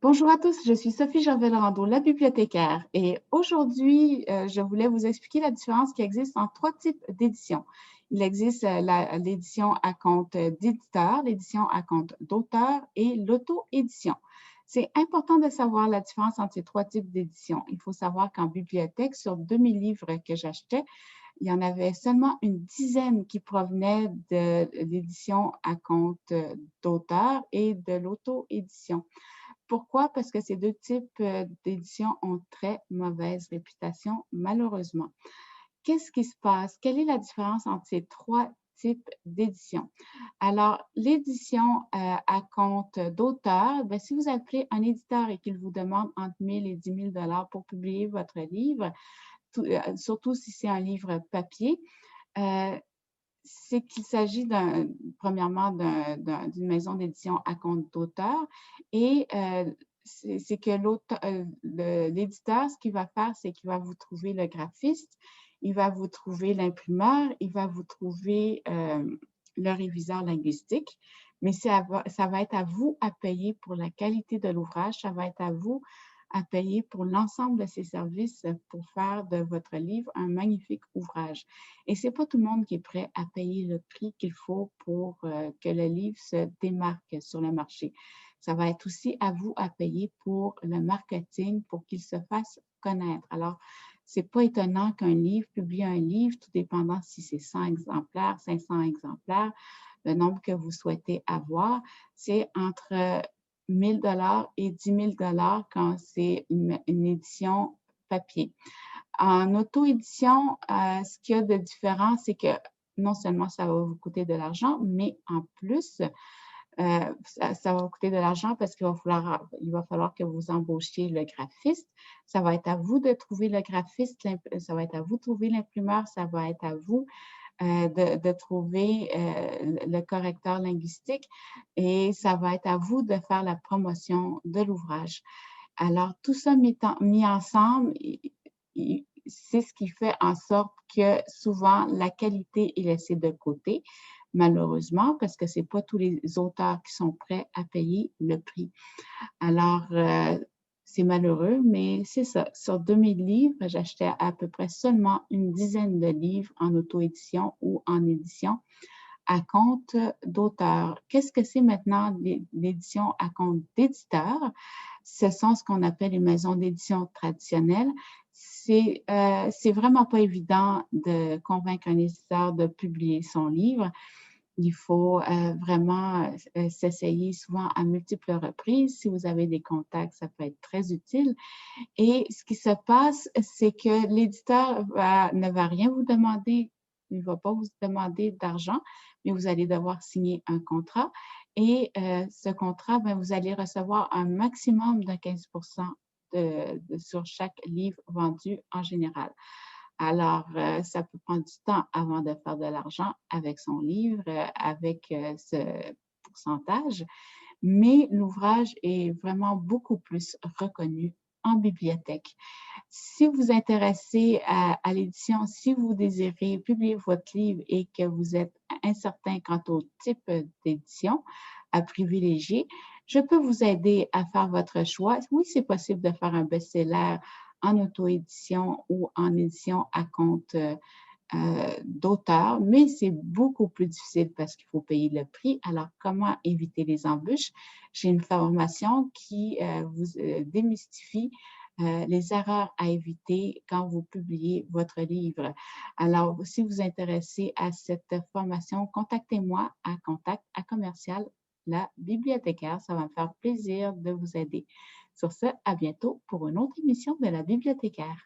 Bonjour à tous, je suis Sophie Gervais-Lorando, la bibliothécaire, et aujourd'hui, je voulais vous expliquer la différence qui existe en trois types d'éditions. Il existe l'édition à compte d'éditeur, l'édition à compte d'auteur et l'auto-édition. C'est important de savoir la différence entre ces trois types d'éditions. Il faut savoir qu'en bibliothèque, sur 2000 livres que j'achetais, il y en avait seulement une dizaine qui provenaient de l'édition à compte d'auteur et de l'auto-édition. Pourquoi? Parce que ces deux types d'éditions ont très mauvaise réputation, malheureusement. Qu'est-ce qui se passe? Quelle est la différence entre ces trois types d'éditions? Alors, l'édition à compte d'auteur, ben, si vous appelez un éditeur et qu'il vous demande entre 1000 et 10 000 pour publier votre livre, surtout si c'est un livre papier, euh, c'est qu'il s'agit premièrement d'une maison d'édition à compte d'auteur et c'est que l'éditeur, ce qu'il va faire, c'est qu'il va vous trouver le graphiste, il va vous trouver l'imprimeur, il va vous trouver le réviseur linguistique, mais ça va être à vous à payer pour la qualité de l'ouvrage, ça va être à vous à payer pour l'ensemble de ces services pour faire de votre livre un magnifique ouvrage. Et ce n'est pas tout le monde qui est prêt à payer le prix qu'il faut pour que le livre se démarque sur le marché. Ça va être aussi à vous à payer pour le marketing, pour qu'il se fasse connaître. Alors, ce n'est pas étonnant qu'un livre publie un livre, tout dépendant si c'est 100 exemplaires, 500 exemplaires, le nombre que vous souhaitez avoir, c'est entre 1000 et 10 000 quand c'est une édition papier. En auto-édition, ce qu'il y a de différent, c'est que non seulement ça va vous coûter de l'argent, mais en plus, ça va vous coûter de l'argent parce il va falloir que vous embauchiez le graphiste. Ça va être à vous de trouver le graphiste, ça va être à vous de trouver l'imprimeur, ça va être à vous de trouver le correcteur linguistique et ça va être à vous de faire la promotion de l'ouvrage. Alors, tout ça mis ensemble, c'est ce qui fait en sorte que souvent la qualité est laissée de côté, malheureusement, parce que ce n'est pas tous les auteurs qui sont prêts à payer le prix. Alors, c'est malheureux, mais c'est ça. Sur 2000 livres, j'achetais à peu près seulement une dizaine de livres en auto-édition ou en édition à compte d'auteur. Qu'est-ce que c'est maintenant l'édition à compte d'éditeur? Ce sont ce qu'on appelle les maisons d'édition traditionnelles. C'est vraiment pas évident de convaincre un éditeur de publier son livre. Il faut vraiment s'essayer souvent à multiples reprises. Si vous avez des contacts, ça peut être très utile. Et ce qui se passe, c'est que l'éditeur ne va rien vous demander, il ne va pas vous demander d'argent, mais vous allez devoir signer un contrat. Et ce contrat, ben, vous allez recevoir un maximum de 15 sur chaque livre vendu en général. Alors, ça peut prendre du temps avant de faire de l'argent avec son livre, avec ce pourcentage, mais l'ouvrage est vraiment beaucoup plus reconnu en bibliothèque. Si vous vous intéressez à l'édition, si vous désirez publier votre livre et que vous êtes incertain quant au type d'édition à privilégier, je peux vous aider à faire votre choix. Oui, c'est possible de faire un best-seller en auto-édition ou en édition à compte d'auteur, mais c'est beaucoup plus difficile parce qu'il faut payer le prix. Alors, comment éviter les embûches? J'ai une formation qui vous démystifie les erreurs à éviter quand vous publiez votre livre. Alors, si vous vous intéressez à cette formation, contactez-moi à contact à commercial la bibliothécaire. Ça va me faire plaisir de vous aider. Sur ce, à bientôt pour une autre émission de la bibliothécaire.